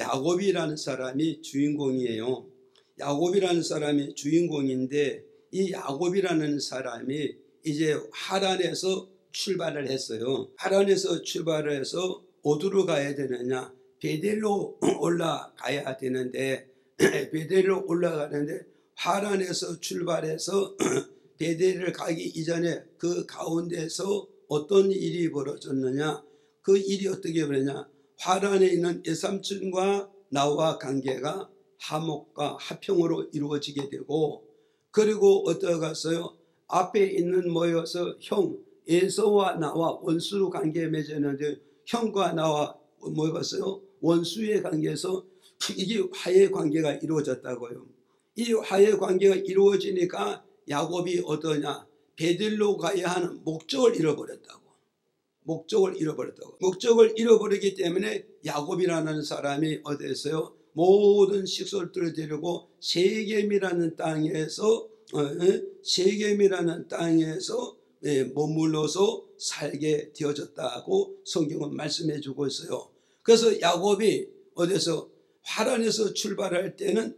야곱이라는 사람이 주인공이에요. 야곱이라는 사람이 주인공인데 이 야곱이라는 사람이 이제 하란에서 출발을 했어요. 하란에서 출발을 해서 어디로 가야 되느냐? 베델로 올라가야 되는데 베델로 올라가는데 하란에서 출발해서 베델을 가기 이전에 그 가운데서 어떤 일이 벌어졌느냐? 그 일이 어떻게 벌어졌느냐? 하란에 있는 외삼촌과 나와 관계가 화목과 화평으로 이루어지게 되고, 그리고 어디가 갔어요? 앞에 있는 모여서 형 에서와 나와 원수 관계 맺었는데 형과 나와 뭐 봤어요? 원수의 관계에서 이게 화해 관계가 이루어졌다고요. 이 화해 관계가 이루어지니까 야곱이 어떠냐? 베델로 가야 하는 목적을 잃어버렸다고. 목적을 잃어버리기 때문에 야곱이라는 사람이 어디에서요? 모든 식솔들을 데리고 세겜이라는 땅에서 머물러서 살게 되어졌다고 성경은 말씀해 주고 있어요. 그래서 야곱이 어디서 하란에서 출발할 때는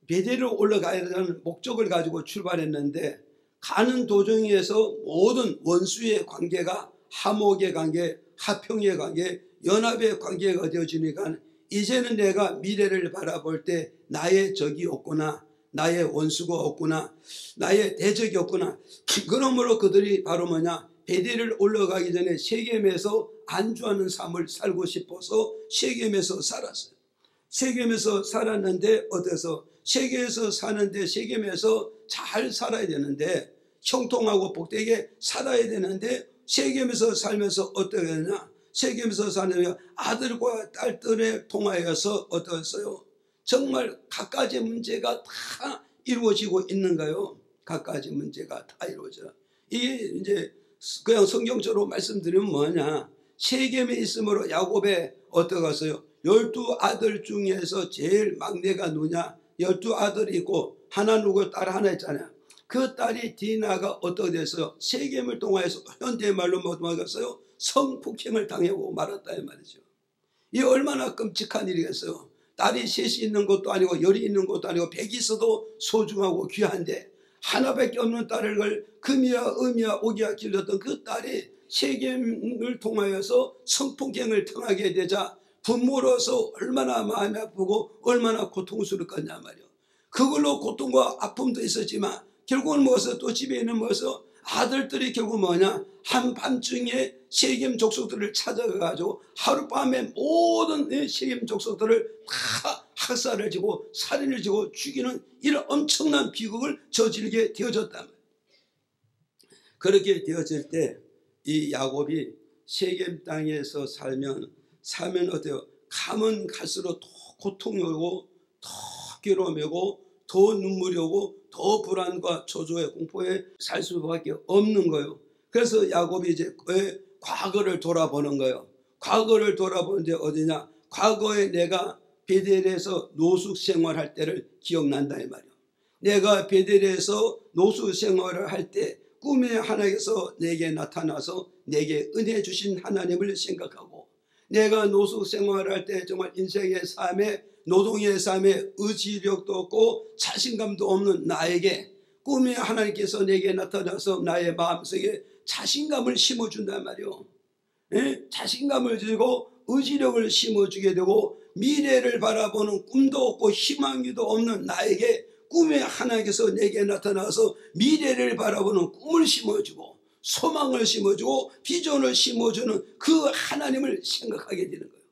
베델로 올라가야 되는 목적을 가지고 출발했는데 가는 도중에서 모든 원수의 관계가 화목의 관계, 화평의 관계, 연합의 관계가 되어지니까 이제는 내가 미래를 바라볼 때 나의 적이 없구나, 나의 원수가 없구나, 나의 대적이 없구나. 그러므로 그들이 바로 뭐냐? 베델을 올라가기 전에 세겜에서 안주하는 삶을 살고 싶어서 세겜에서 살았어요. 세겜에서 살았는데 어때서? 세겜에서 사는데 세겜에서 잘 살아야 되는데 형통하고 복되게 살아야 되는데 세겜에서 살면서 어떻게 되냐? 세겜에서 사는 아들과 딸들에 통하여서 어떠했어요? 정말 갖가지 문제가 다 이루어지고 있는가요? 갖가지 문제가 다 이루어져. 이게 이제 그냥 성경적으로 말씀드리면 뭐냐? 세겜에 있으므로 야곱의 어떠갔어요? 12아들 중에서 제일 막내가 누냐? 12아들이 있고 하나 누구 딸 하나 있잖아요. 그 딸이 디나가 어떻게 됐어요? 세겜을 통하여서 현대말로 뭐 말했어요? 성폭행을 당하고 말았다 이 말이죠. 이 얼마나 끔찍한 일이겠어요. 딸이 셋이 있는 것도 아니고 열이 있는 것도 아니고 백이 있어도 소중하고 귀한데 하나밖에 없는 딸을 금이야 음이야 오기야 길렀던 그 딸이 세겜을 통하여서 성폭행을 당하게 되자 부모로서 얼마나 마음이 아프고 얼마나 고통스럽겠냐 말이요. 그걸로 고통과 아픔도 있었지만 결국은 뭐서 또 집에 있는 뭐서 아들들이 결국 뭐냐? 한밤중에 세겜 족속들을 찾아가가지고 하룻밤에 모든 세겜 족속들을 다 학살을 지고 살인을 지고 죽이는 이런 엄청난 비극을 저지르게 되어졌다. 그렇게 되어질 때 이 야곱이 세겜 땅에서 살면 어때요? 가면 갈수록 더 고통이 오고 더 괴로움이 오고 더 눈물이 오고 더 불안과 초조의 공포에 살 수밖에 없는 거예요. 그래서 야곱이 이제 과거를 돌아보는 거예요. 과거를 돌아보는데 어디냐? 과거에 내가 베델에서 노숙 생활할 때를 기억난다 이 말이에요. 내가 베델에서 노숙 생활을 할 때 꿈에 하나님께서 내게 나타나서 내게 은혜 주신 하나님을 생각하고 내가 노숙 생활을 할 때 정말 인생의 삶에 노동의 삶에 의지력도 없고 자신감도 없는 나에게 꿈에 하나님께서 내게 나타나서 나의 마음속에 자신감을 심어준단 말이요. 자신감을 주고 의지력을 심어주게 되고 미래를 바라보는 꿈도 없고 희망도 없는 나에게 꿈에 하나님께서 내게 나타나서 미래를 바라보는 꿈을 심어주고 소망을 심어주고 비전을 심어주는 그 하나님을 생각하게 되는 거예요.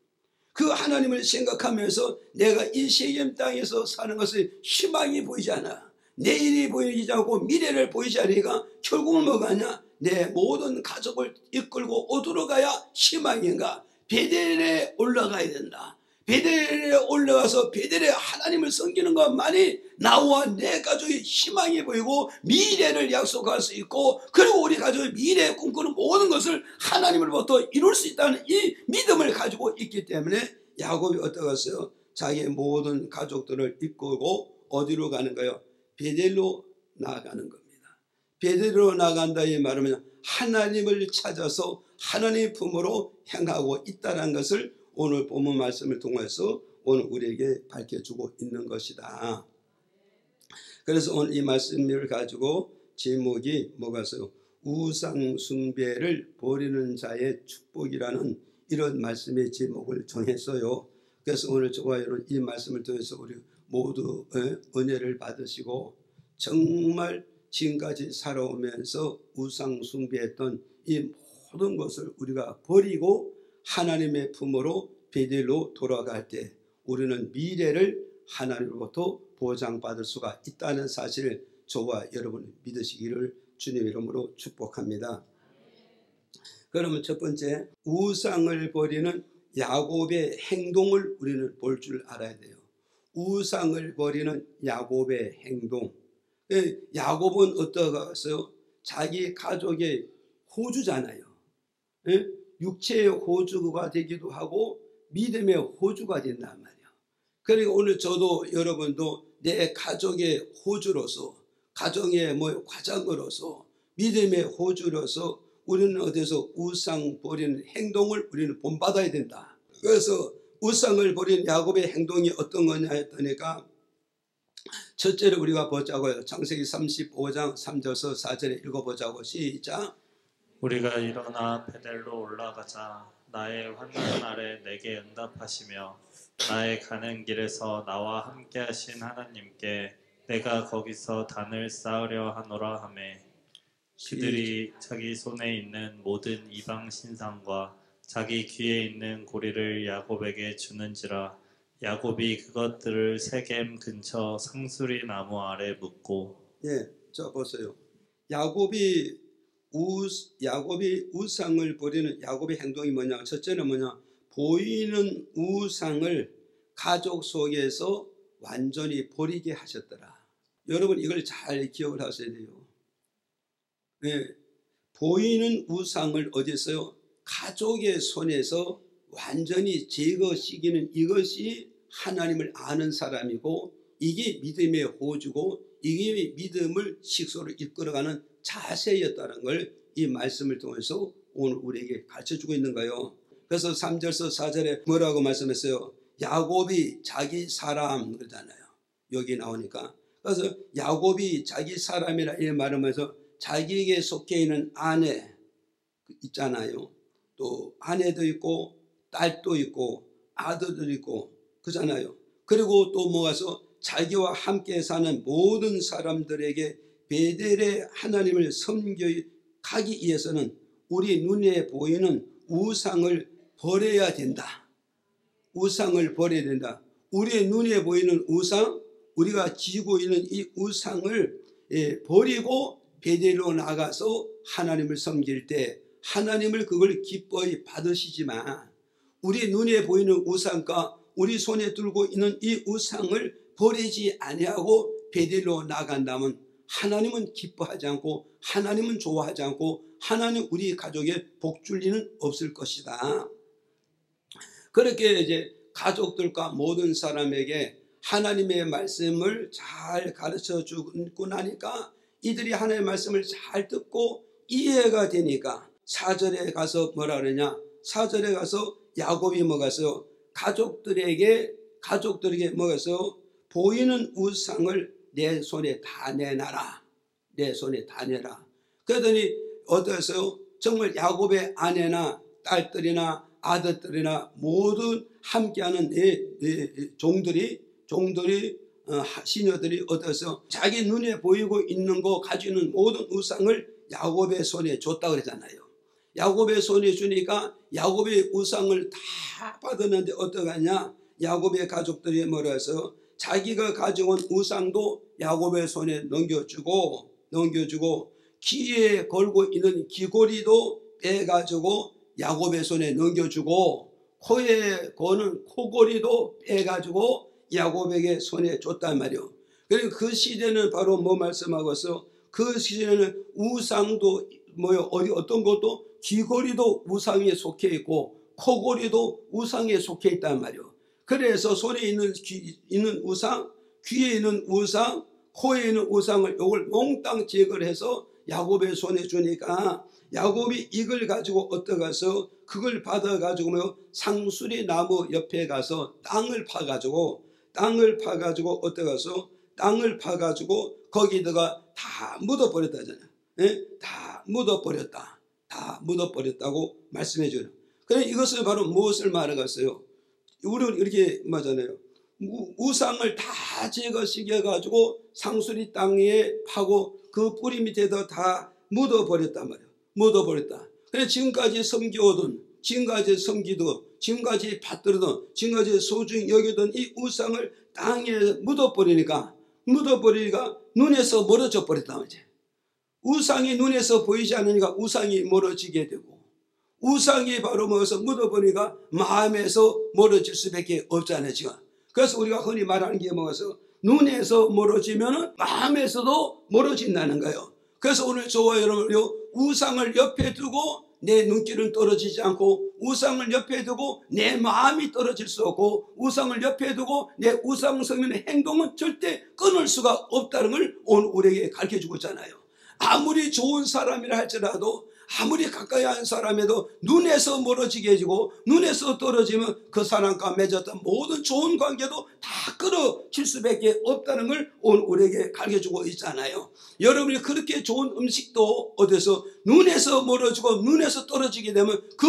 그 하나님을 생각하면서 내가 이 세겜 땅에서 사는 것을 희망이 보이지 않아. 내일이 보이지 않고 미래를 보이지 않으니까 결국은 뭐가 하냐? 내 모든 가족을 이끌고 어디로 가야 희망인가? 베델에 올라가야 된다. 베델에 올라가서 베델에 하나님을 섬기는 것만이 나와 내 가족의 희망이 보이고 미래를 약속할 수 있고 그리고 우리 가족의 미래에 꿈꾸는 모든 것을 하나님으로부터 이룰 수 있다는 이 믿음을 가지고 있기 때문에 야곱이 어떠겠어요? 자기의 모든 가족들을 이끌고 어디로 가는가요? 베델로 나아가는 겁니다. 베델로 나간다 이 말은 하나님을 찾아서 하나님의 품으로 행하고 있다는 것을 오늘 본문 말씀을 통해서 오늘 우리에게 밝혀주고 있는 것이다. 그래서 오늘 이 말씀을 가지고 제목이 뭐가서 우상 숭배를 버리는 자의 축복이라는 이런 말씀의 제목을 정했어요. 그래서 오늘 저와 여러분 이 말씀을 통해서 우리 모두 은혜를 받으시고 정말 지금까지 살아오면서 우상 숭배했던 이 모든 것을 우리가 버리고 하나님의 품으로 베델로 돌아갈 때 우리는 미래를 하나님으로부터 보장받을 수가 있다는 사실을 저와 여러분 믿으시기를 주님 이름으로 축복합니다. 그러면 첫 번째, 우상을 버리는 야곱의 행동을 우리는 볼 줄 알아야 돼요. 우상을 버리는 야곱의 행동. 야곱은 어떠가서 자기 가족의 호주잖아요. 육체의 호주가 되기도 하고 믿음의 호주가 된단 말이에요. 그러니까 오늘 저도 여러분도 내 가족의 호주로서, 가정의 과정으로서, 믿음의 호주로서 우리는 어디서 우상 버리는 행동을 우리는 본받아야 된다. 그래서 우상을 버린 야곱의 행동이 어떤 거냐 했더니까 첫째로 우리가 보자고요. 창세기 35장 3절에서 4절에 읽어보자고. 시작. 우리가 일어나 베델로 올라가자. 나의 환난 날에 내게 응답하시며 나의 가는 길에서 나와 함께 하신 하나님께 내가 거기서 단을 쌓으려 하노라 하매 그들이 자기 손에 있는 모든 이방 신상과 자기 귀에 있는 고리를 야곱에게 주는지라. 야곱이 그것들을 세겜 근처 상수리 나무 아래 묻고. 자 보세요. 야곱이 우상을 버리는 야곱의 행동이 뭐냐? 첫째는 뭐냐? 보이는 우상을 가족 속에서 완전히 버리게 하셨더라. 여러분 이걸 잘 기억을 하셔야 돼요. 보이는 우상을 어디서요? 가족의 손에서 완전히 제거시키는 이것이 하나님을 아는 사람이고 이게 믿음의 호주고 이게 믿음을 식소로 이끌어가는 자세였다는 걸 이 말씀을 통해서 오늘 우리에게 가르쳐주고 있는 거예요. 그래서 3절에서 4절에 뭐라고 말씀했어요? 야곱이 자기 사람 그러잖아요. 여기 나오니까. 그래서 야곱이 자기 사람이라 이 말하면서 자기에게 속해 있는 아내 있잖아요. 또 아내도 있고 딸도 있고 아들도 있고 그잖아요. 그리고 또 뭐가서 자기와 함께 사는 모든 사람들에게 베델의 하나님을 섬겨가기 위해서는 우리 눈에 보이는 우상을 버려야 된다. 우상을 버려야 된다. 우리의 눈에 보이는 우상, 우리가 지고 있는 이 우상을 버리고 베델로 나가서 하나님을 섬길 때 하나님을 그걸 기뻐히 받으시지만 우리 눈에 보이는 우상과 우리 손에 들고 있는 이 우상을 버리지 아니하고 베델로 나간다면 하나님은 기뻐하지 않고 하나님은 좋아하지 않고 하나님 우리 가족에 복 줄 리는 없을 것이다. 그렇게 이제 가족들과 모든 사람에게 하나님의 말씀을 잘 가르쳐 주고 나니까 이들이 하나님의 말씀을 잘 듣고 이해가 되니까 4절에 가서 뭐라 그러냐? 4절에 가서 야곱이 뭐가서 가족들에게 뭐가서 보이는 우상을 내 손에 다 내놔라. 내 손에 다 내라. 그러더니 어떠세요? 정말 야곱의 아내나 딸들이나 아들들이나 모든 함께하는 종들이 시녀들이 어떠세요? 자기 눈에 보이고 있는 거 가지고 있는 모든 우상을 야곱의 손에 줬다 그러잖아요. 야곱의 손에 주니까 야곱의 우상을 다 받았는데 어떡하냐? 야곱의 가족들이 뭐라 해서 자기가 가지고 온 우상도 야곱의 손에 넘겨주고 귀에 걸고 있는 귀고리도 빼가지고 야곱의 손에 넘겨주고 코에 거는 코고리도 빼가지고 야곱에게 손에 줬단 말이요. 그리고 그 시대는 바로 뭐 말씀하고 있어? 그 시대는 우상도 어떤 것도 귀고리도 우상에 속해 있고 코고리도 우상에 속해 있단 말이요. 그래서 손에 있는 우상, 귀에 있는 우상, 코에 있는 우상을 이걸 몽땅 제거를 해서 야곱의 손에 주니까 야곱이 이걸 가지고 어떠가서 그걸 받아가지고 뭐 상수리 나무 옆에 가서 땅을 파가지고 어떠가서 땅을 파가지고 거기다가 다 묻어버렸다잖아요. 예? 다 묻어버렸다고 말씀해 줘요. 그래 이것을 바로 무엇을 말하겠어요? 우리는 이렇게 말하잖아요. 우상을 다 제거시켜 가지고 상수리 땅에 파고 그 뿌리 밑에다 다 묻어버렸단 말이에요. 묻어버렸다. 그래 지금까지 섬겨오던, 지금까지 섬기던, 지금까지 받들던, 지금까지 소중히 여기던 이 우상을 땅에 묻어버리니까 눈에서 멀어져 버렸단 말이지. 우상이 눈에서 보이지 않으니까 우상이 멀어지게 되고, 우상이 바로 뭐서 묻어버리니까 마음에서 멀어질 수밖에 없잖아요 지금. 그래서 우리가 흔히 말하는 게 뭐가서 눈에서 멀어지면 마음에서도 멀어진다는 거예요. 그래서 오늘 저와 여러분 우상을 옆에 두고 내 눈길은 떨어지지 않고, 우상을 옆에 두고 내 마음이 떨어질 수 없고, 우상을 옆에 두고 내 우상성의 행동은 절대 끊을 수가 없다는 걸 오늘 우리에게 가르쳐주고 있잖아요. 아무리 좋은 사람이라 할지라도, 아무리 가까이 한 사람에도 눈에서 멀어지게 해주고 눈에서 떨어지면 그 사람과 맺었던 모든 좋은 관계도 다 끊어질 수밖에 없다는 걸 오늘 우리에게 가르쳐주고 있잖아요. 여러분이 그렇게 좋은 음식도 어디서 눈에서 멀어지고 눈에서 떨어지게 되면 그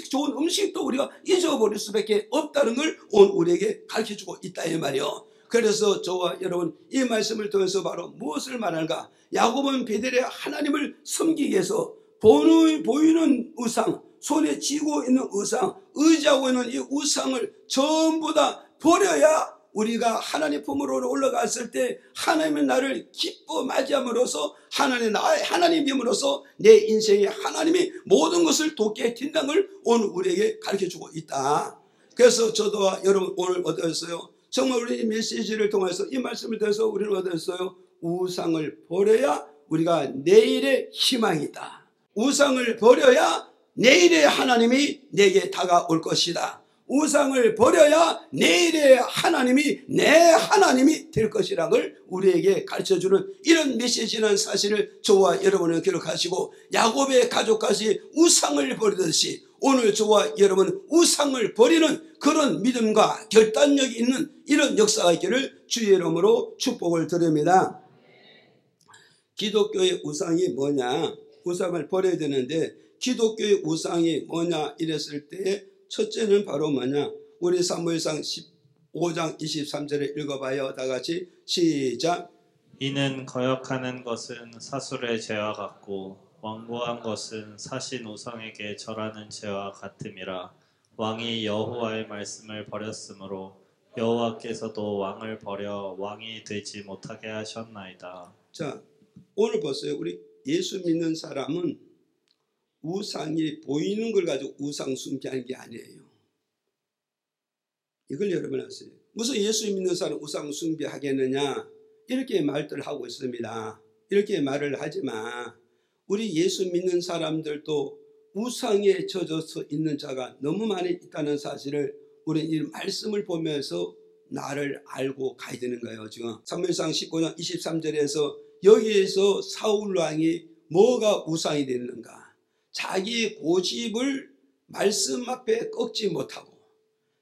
좋은 음식도 우리가 잊어버릴 수밖에 없다는 걸 오늘 우리에게 가르쳐주고 있다 이 말이요. 그래서 저와 여러분 이 말씀을 통해서 바로 무엇을 말하는가? 야곱은 베델의 하나님을 섬기기 위해서 보이는 우상, 손에 쥐고 있는 우상, 의지하고 있는 이 우상을 전부 다 버려야 우리가 하나님 품으로 올라갔을 때 하나님의 나를 기뻐 맞이함으로써 하나님임으로써 내 인생에 하나님이 모든 것을 돕게 된다는 걸 오늘 우리에게 가르쳐주고 있다. 그래서 저도 여러분 오늘 어떠셨어요? 정말 우리 메시지를 통해서 이 말씀을 통해서 우리는 어떠셨어요? 우상을 버려야 우리가 내일의 희망이 있다. 우상을 버려야 내일의 하나님이 내게 다가올 것이다. 우상을 버려야 내일의 하나님이 내 하나님이 될 것이라는 걸 우리에게 가르쳐주는 이런 메시지라는 사실을 저와 여러분은 기록하시고, 야곱의 가족까지 우상을 버리듯이 오늘 저와 여러분 우상을 버리는 그런 믿음과 결단력이 있는 이런 역사가 있기를 주의 이름으로 축복을 드립니다. 기독교의 우상이 뭐냐? 우상을 버려야 되는데 기독교의 우상이 뭐냐 이랬을 때 첫째는 바로 뭐냐? 우리 사무엘상 15장 23절에 읽어봐요. 다 같이 시작. 이는 거역하는 것은 사술의 죄와 같고 완고한 것은 사신 우상에게 절하는 죄와 같음이라. 왕이 여호와의 말씀을 버렸으므로 여호와께서도 왕을 버려 왕이 되지 못하게 하셨나이다. 자, 오늘 보세요. 우리 예수 믿는 사람은 우상이 보이는 걸 가지고 우상 숭배하는 게 아니에요. 이걸 여러분 아세요? 무슨 예수 믿는 사람 우상 숭배하겠느냐 이렇게 말들 하고 있습니다. 이렇게 말을 하지만 우리 예수 믿는 사람들도 우상에 젖어서 있는 자가 너무 많이 있다는 사실을 우리 이 말씀을 보면서 나를 알고 가야 되는 거예요. 지금 사무엘상 15장 23절에서 여기에서 사울 왕이 뭐가 우상이 되는가? 자기 고집을 말씀 앞에 꺾지 못하고,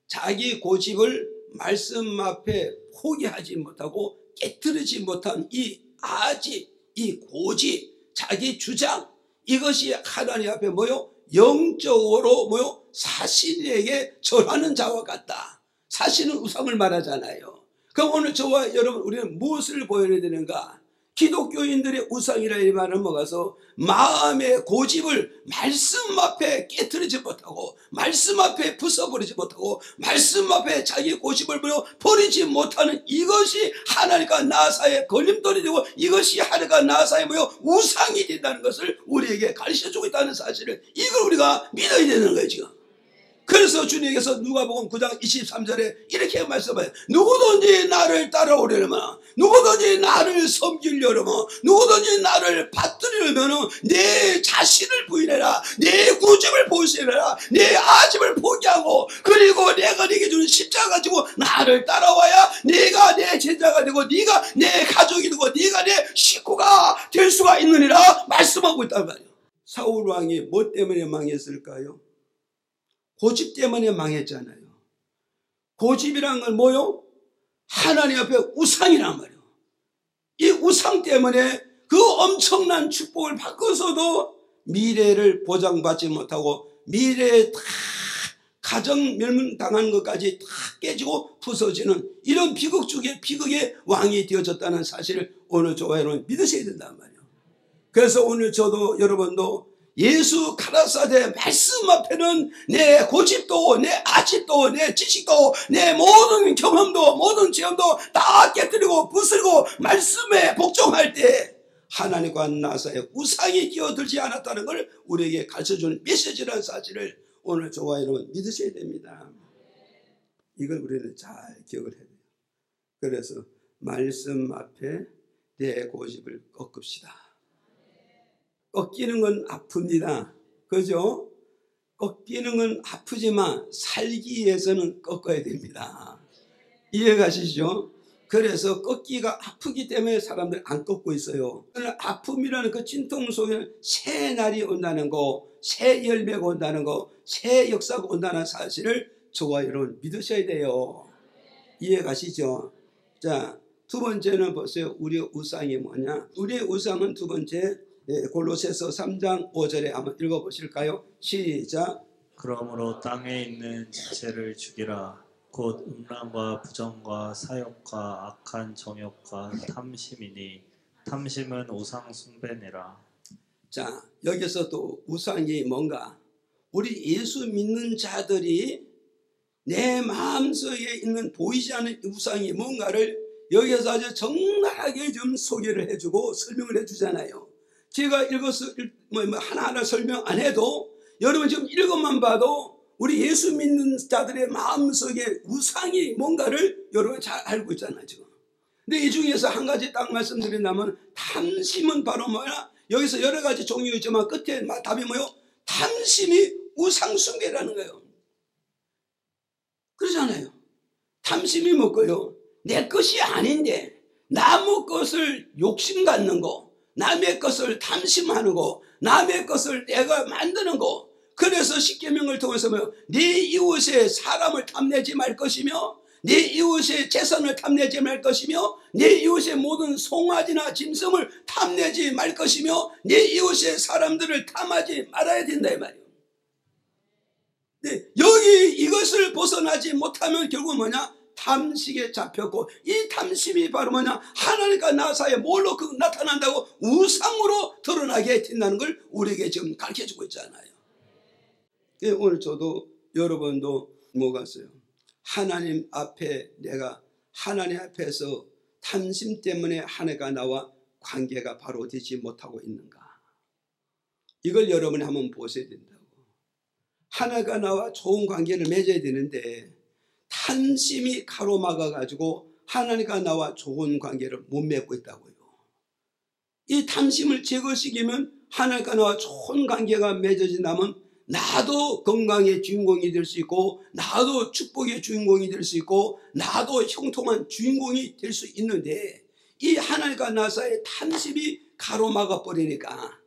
자기 고집을 말씀 앞에 포기하지 못하고 깨트리지 못한 이 아집, 이 고집, 자기 주장, 이것이 하나님 앞에 뭐요? 영적으로 뭐요? 사신에게 절하는 자와 같다. 사신은 우상을 말하잖아요. 그럼 오늘 저와 여러분 우리는 무엇을 보여야 되는가? 기독교인들의 우상이라 이 말은 뭐가서 마음의 고집을 말씀 앞에 깨트리지 못하고, 말씀 앞에 부숴버리지 못하고, 말씀 앞에 자기 고집을 버리지 못하는 이것이 하나님과 나 사이에 걸림돌이 되고, 이것이 하나님과 나 사이에 우상이 된다는 것을 우리에게 가르쳐주고 있다는 사실을, 이걸 우리가 믿어야 되는 거예요 지금. 그래서 주님께서 누가복음 9장 23절에 이렇게 말씀해요. 누구든지 나를 따라오려면, 누구든지 나를 섬기려면, 누구든지 나를 받들으려면 내 자신을 부인해라. 내 고집을 포기해라. 내 아집을 포기하고, 그리고 내가 네게 주는 십자가 가지고 나를 따라와야 네가 내 제자가 되고, 네가 내 가족이 되고, 네가 내 식구가 될 수가 있느니라 말씀하고 있단 말이에요. 사울 왕이 뭐 때문에 망했을까요? 고집 때문에 망했잖아요. 고집이란 건 뭐요? 하나님 앞에 우상이란 말이에요. 이 우상 때문에 그 엄청난 축복을 받고서도 미래를 보장받지 못하고 미래에 다 가정 멸망당한 것까지 다 깨지고 부서지는 이런 비극 중에 비극의 왕이 되어졌다는 사실을 오늘 저와 여러분 믿으셔야 된단 말이에요. 그래서 오늘 저도 여러분도 예수 가라사대 말씀 앞에는 내 고집도 내 아집도 내 지식도 내 모든 경험도 모든 체험도 다 깨뜨리고 부수고 말씀에 복종할 때 하나님과 나 사이에 우상이 끼어들지 않았다는 걸 우리에게 가르쳐주는 메시지라는 사실을 오늘 저와 여러분 믿으셔야 됩니다. 이걸 우리는 잘 기억을 해야 돼요. 그래서 말씀 앞에 내 고집을 꺾읍시다. 꺾이는 건 아픕니다. 그죠? 꺾이는 건 아프지만 살기 위해서는 꺾어야 됩니다. 이해가시죠? 그래서 꺾기가 아프기 때문에 사람들 안 꺾고 있어요. 아픔이라는 그 진통 속에 새 날이 온다는 거, 새 열매가 온다는 거, 새 역사가 온다는 사실을 저와 여러분 믿으셔야 돼요. 이해가시죠? 자, 두 번째는 보세요. 우리의 우상이 뭐냐? 우리의 우상은 두 번째 골로새서 3장 5절에 한번 읽어보실까요? 시작. 그러므로 땅에 있는 지체를 죽이라. 곧 음란과 부정과 사욕과 악한 정욕과 탐심이니 탐심은 우상 숭배니라. 자, 여기서 또 우상이 뭔가? 우리 예수 믿는 자들이 내 마음속에 있는 보이지 않는 우상이 뭔가를 여기서 아주 적나라하게 좀 소개를 해주고 설명을 해주잖아요. 제가 읽어서 하나하나 설명 안 해도 여러분 지금 읽어만 봐도 우리 예수 믿는 자들의 마음속에 우상이 뭔가를 여러분 잘 알고 있잖아요 지금. 근데 이 중에서 한 가지 딱 말씀드린다면 탐심은 바로 뭐야? 여기서 여러 가지 종류가 있지만 끝에 답이 뭐요? 탐심이 우상 숭배라는 거예요. 그러잖아요. 탐심이 뭐고요? 내 것이 아닌데 남의 것을 욕심 갖는 거, 남의 것을 탐심하는 거, 남의 것을 내가 만드는 거. 그래서 십계명을 통해서 뭐요? 네 이웃의 사람을 탐내지 말 것이며 네 이웃의 재산을 탐내지 말 것이며 네 이웃의 모든 송아지나 짐승을 탐내지 말 것이며 네 이웃의 사람들을 탐하지 말아야 된다 이 말이에요. 네, 여기 이것을 벗어나지 못하면 결국 뭐냐? 탐식에 잡혔고 이 탐심이 바로 뭐냐? 하나님과 나 사이에 뭘로 나타난다고? 우상으로 드러나게 된다는 걸 우리에게 지금 가르쳐주고 있잖아요. 오늘 저도 여러분도 뭐가 있어요? 하나님 앞에 내가 하나님 앞에서 탐심 때문에 하나님과 나와 관계가 바로 되지 못하고 있는가? 이걸 여러분이 한번 보셔야 된다고. 하나님과 나와 좋은 관계를 맺어야 되는데 탐심이 가로막아 가지고 하나님과 나와 좋은 관계를 못 맺고 있다고요. 이 탐심을 제거시키면 하나님과 나와 좋은 관계가 맺어진다면 나도 건강의 주인공이 될 수 있고 나도 축복의 주인공이 될 수 있고 나도 형통한 주인공이 될 수 있는데 이 하나님과 나 사이에 탐심이 가로막아 버리니까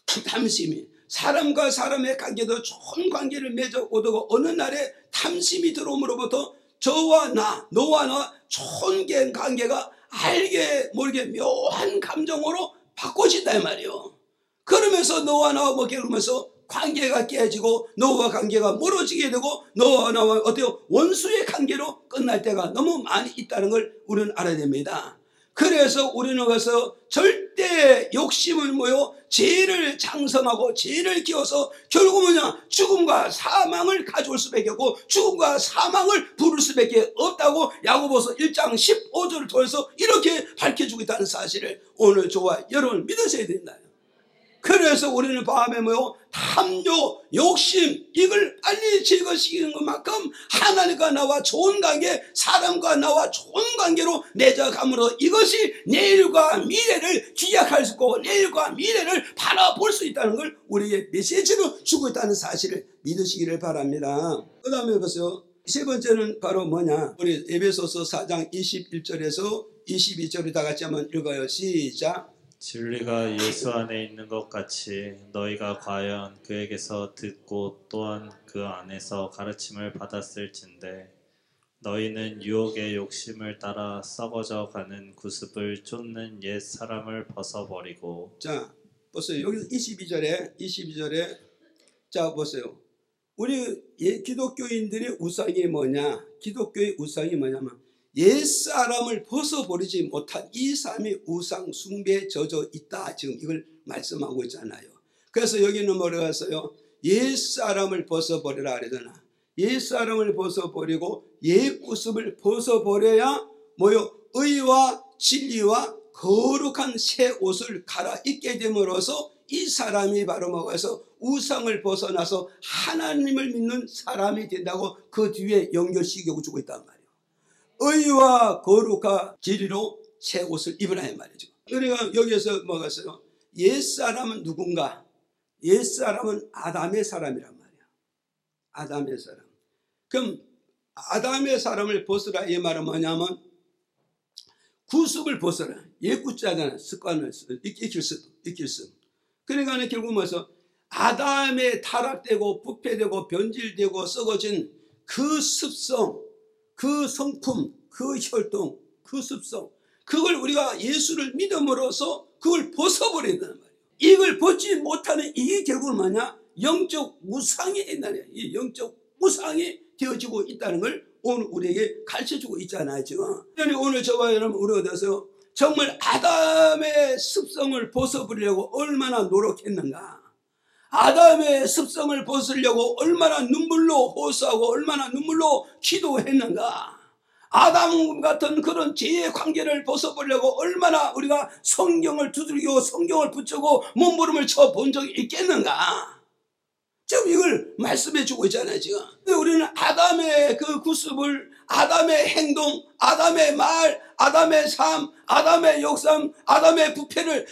그 탐심이 사람과 사람의 관계도 좋은 관계를 맺어 오고 어느 날에 탐심이 들어옴으로부터 저와 나 너와 나 좋은 관계가 알게 모르게 묘한 감정으로 바꿔진다 이 말이에요. 그러면서 너와 나와 먹게 그러면서 관계가 깨지고 너와 관계가 멀어지게 되고 너와 나와 어때요? 원수의 관계로 끝날 때가 너무 많이 있다는 걸 우리는 알아야 됩니다. 그래서 우리는 가서 절대 욕심은 뭐요? 죄를 장성하고 죄를 키워서 결국 뭐냐? 죽음과 사망을 가져올 수밖에 없고 죽음과 사망을 부를 수밖에 없다고 야고보서 1장 15절을 통해서 이렇게 밝혀주고 있다는 사실을 오늘 저와 여러분 믿으셔야 된다. 그래서 우리는 밤에 뭐요? 탐욕, 욕심 이걸 빨리 제거시키는 것만큼 하나님과 나와 좋은 관계, 사람과 나와 좋은 관계로 맺어감으로 이것이 내일과 미래를 기약할 수 있고 내일과 미래를 바라볼 수 있다는 걸 우리에게 메시지로 주고 있다는 사실을 믿으시기를 바랍니다. 그 다음에 보세요. 세 번째는 바로 뭐냐? 우리 에베소서 4장 21절에서 22절을 다 같이 한번 읽어요. 시작. 진리가 예수 안에 있는 것 같이 너희가 과연 그에게서 듣고 또한 그 안에서 가르침을 받았을진데 너희는 유혹의 욕심을 따라 썩어져 가는 구습을 쫓는 옛 사람을 벗어버리고. 자, 보세요. 여기 22절에 자 보세요. 우리 기독교인들의 우상이 뭐냐? 기독교의 우상이 뭐냐면 옛사람을 벗어버리지 못한 이 삶이 우상 숭배에 젖어 있다. 지금 이걸 말씀하고 있잖아요. 그래서 여기는 뭐라고 했어요? 옛사람을 벗어버리라 그러잖아. 옛사람을 벗어버리고 옛구습을 벗어버려야 뭐요? 의와 진리와 거룩한 새 옷을 갈아입게 됨으로써 이 사람이 바로 뭐가서 우상을 벗어나서 하나님을 믿는 사람이 된다고 그 뒤에 연결시켜주고 있단 말이에요. 의와 거룩과 진리로 새 옷을 입으라 이 말이죠. 그러니까 여기에서 뭐가 있어요? 옛사람은 누군가? 옛사람은 아담의 사람이란 말이야. 아담의 사람. 그럼 아담의 사람을 벗으라 이 말은 뭐냐면 구습을 벗어라. 옛구자잖아. 습관을 익힐 수. 그러니까 결국 뭐서 아담의 타락되고 부패되고 변질되고 썩어진 그 습성, 그 성품, 그 혈통, 그 습성, 그걸 우리가 예수를 믿음으로써 그걸 벗어버려야 된단 말이에요. 이걸 벗지 못하는 이게 결국은 뭐냐? 영적 우상이 된다는 거예요. 이 영적 우상이 되어지고 있다는 걸 오늘 우리에게 가르쳐주고 있잖아요. 지금 오늘 저와 여러분 우리가 어디서 정말 아담의 습성을 벗어버리려고 얼마나 노력했는가? 아담의 습성을 벗으려고 얼마나 눈물로 호소하고 얼마나 눈물로 기도했는가? 아담 같은 그런 죄의 관계를 벗어보려고 얼마나 우리가 성경을 두들기고 성경을 붙이고 몸부림을 쳐본 적이 있겠는가? 지금 이걸 말씀해 주고 있잖아요. 지금 우리는 아담의 그 구습을, 아담의 행동, 아담의 말, 아담의 삶, 아담의 욕심, 아담의 부패를,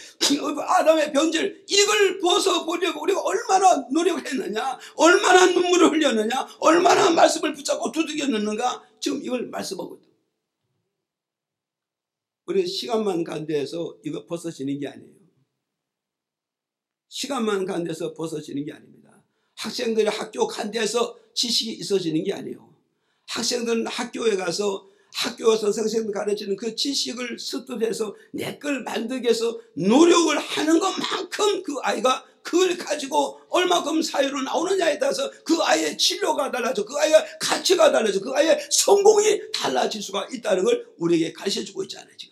아담의 변질, 이걸 벗어보려고 우리가 얼마나 노력했느냐, 얼마나 눈물을 흘렸느냐, 얼마나 말씀을 붙잡고 두들겼는가. 지금 이걸 말씀하고 있다. 우리 시간만 간대해서 이거 벗어지는 게 아니에요. 시간만 간대해서 벗어지는 게 아닙니다. 학생들이 학교 간 데서 지식이 있어지는 게 아니에요. 학생들은 학교에 가서 학교에서 선생님이 가르치는 그 지식을 습득해서 내 걸 만들기 위해서 노력을 하는 것만큼 그 아이가 그걸 가지고 얼마큼 사회로 나오느냐에 따라서 그 아이의 진로가 달라져, 그 아이의 가치가 달라져, 그 아이의 성공이 달라질 수가 있다는 걸 우리에게 가르쳐주고 있잖아요. 지금.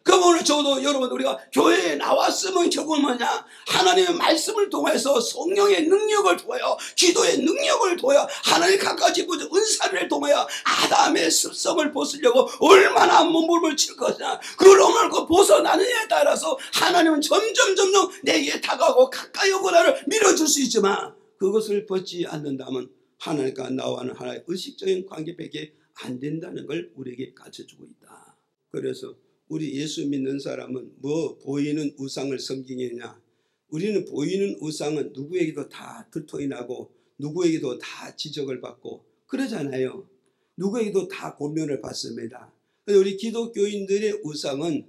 그럼 오늘 저도 여러분 우리가 교회에 나왔으면 결국은 뭐냐? 하나님의 말씀을 통해서 성령의 능력을 통하여 기도의 능력을 통하여 하나님 가까이 보는 은사를 통하여 아담의 습성을 벗으려고 얼마나 몸부림을 칠 것이냐. 그걸 오늘 벗어나느냐에 따라서 하나님은 점점 내게 다가오고 가까이 오고 나를 밀어줄 수 있지만 그것을 벗지 않는다면 하나님과 나와는 하나의 의식적인 관계밖에 안 된다는 걸 우리에게 가르쳐주고 있다. 그래서 우리 예수 믿는 사람은 뭐 보이는 우상을 섬기느냐? 우리는 보이는 우상은 누구에게도 다 들통이 나고 누구에게도 다 지적을 받고 그러잖아요. 누구에게도 다 고면을 받습니다. 그런데 우리 기독교인들의 우상은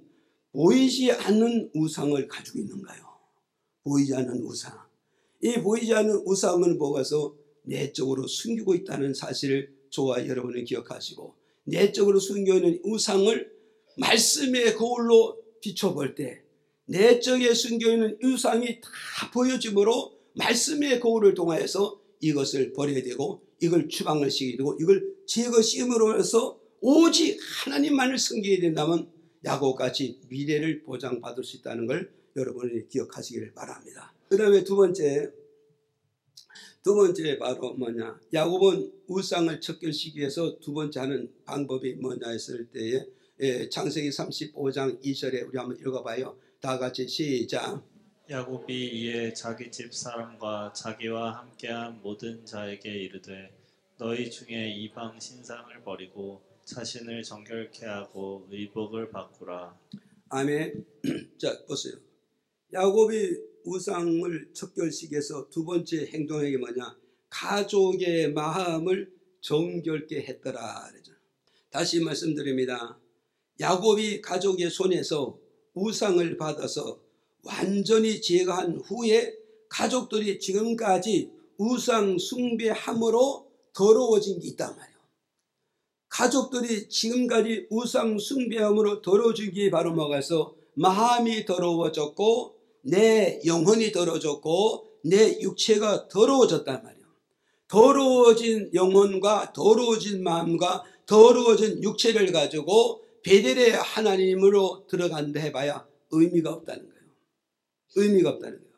보이지 않는 우상을 가지고 있는가요? 보이지 않는 우상. 이 보이지 않는 우상을 보고서 내적으로 숨기고 있다는 사실을 저와 여러분은 기억하시고 내적으로 숨겨 있는 우상을 말씀의 거울로 비춰볼 때 내적에 숨겨있는 우상이 다 보여지므로 말씀의 거울을 통하여서 이것을 버려야 되고 이걸 추방을 시켜야 되고 이걸 제거시킴으로 해서 오직 하나님만을 섬겨야 된다면 야곱같이 미래를 보장받을 수 있다는 걸 여러분이 기억하시기를 바랍니다. 그 다음에 두 번째 바로 뭐냐? 야곱은 우상을 척결시키기 위해서 두 번째 하는 방법이 뭐냐 했을 때에 창세기 35장 2절에 우리 한번 읽어봐요. 다 같이 시작. 야곱이 이에 자기 집 사람과 자기와 함께한 모든 자에게 이르되 너희 중에 이방 신상을 버리고 자신을 정결케 하고 의복을 바꾸라. 아멘. 자 보세요. 야곱이 우상을 척결시켜서 두 번째 행동이 뭐냐? 가족의 마음을 정결케 했더라. 다시 말씀드립니다. 야곱이 가족의 손에서 우상을 받아서 완전히 제거한 후에 가족들이 지금까지 우상 숭배함으로 더러워진 게 있단 말이에요. 가족들이 지금까지 우상 숭배함으로 더러워진 게 바로 뭐가서 마음이 더러워졌고 내 영혼이 더러워졌고 내 육체가 더러워졌단 말이에요. 더러워진 영혼과 더러워진 마음과 더러워진 육체를 가지고 베델의 하나님으로 들어간다 해봐야 의미가 없다는 거예요. 의미가 없다는 거예요.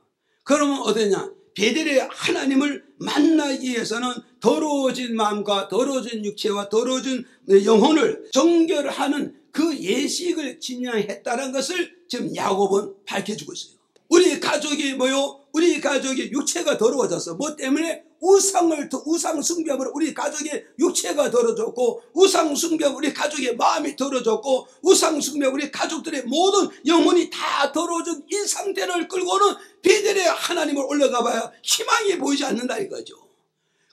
그러면 어떠냐? 베델의 하나님을 만나기 위해서는 더러워진 마음과 더러워진 육체와 더러워진 영혼을 정결하는 그 예식을 지향했다는 것을 지금 야곱은 밝혀주고 있어요. 우리 가족이 뭐요? 우리 가족의 육체가 더러워졌어. 뭐 때문에? 우상 숭배함으로 우리 가족의 육체가 더러워졌고, 우상 숭배함으로 우리 가족의 마음이 더러워졌고, 우상 숭배함으로 우리 가족들의 모든 영혼이 다 더러워진 이 상태를 끌고는 베델의 하나님을 올라가 봐야 희망이 보이지 않는다 이거죠.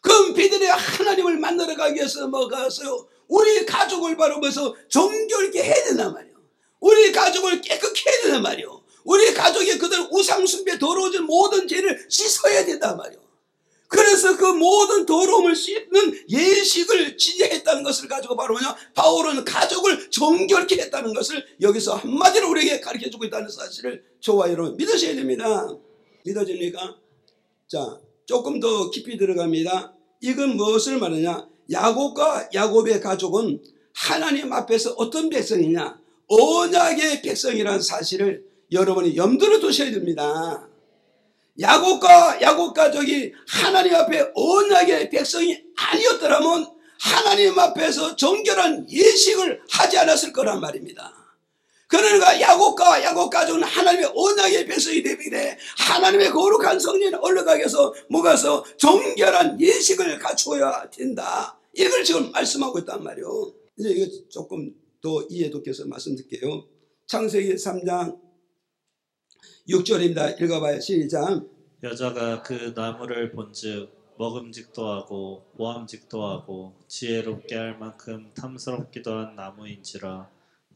그럼 베델의 하나님을 만나러 가기 위해서 뭐가 있어요? 우리 가족을 바라보면서 정결케 해야 된단 말이에요. 우리 가족을 깨끗게 해야 된단 말이에요. 우리 가족이 그들 우상 숭배 더러워진 모든 죄를 씻어야 된단 말이에요. 그래서 그 모든 더러움을 씻는 예식을 지혜했다는 것을 가지고 바로 뭐냐? 바울은 가족을 정결케 했다는 것을 여기서 한마디로 우리에게 가르쳐주고 있다는 사실을 저와 여러분 믿으셔야 됩니다. 믿어집니까? 자, 조금 더 깊이 들어갑니다. 이건 무엇을 말하냐? 야곱과 야곱의 가족은 하나님 앞에서 어떤 백성이냐? 언약의 백성이라는 사실을 여러분이 염두를 두셔야 됩니다. 야곱과 야곱 가족이 하나님 앞에 언약의 백성이 아니었더라면 하나님 앞에서 정결한 예식을 하지 않았을 거란 말입니다. 그러니까 야곱과 야곱 가족은 하나님의 언약의 백성이 되기에 하나님의 거룩한 성전에 올라가기 위해서 뭐가서 정결한 예식을 갖추어야 된다. 이걸 지금 말씀하고 있단 말이에요. 이제 이거 조금 더 이해 돕게서 말씀드릴게요. 창세기 3장 6절입니다. 읽어봐요. 시작. 여자가 그 나무를 본즉 먹음직도 하고 보암직도 하고 지혜롭게 할 만큼 탐스럽기도 한 나무인지라.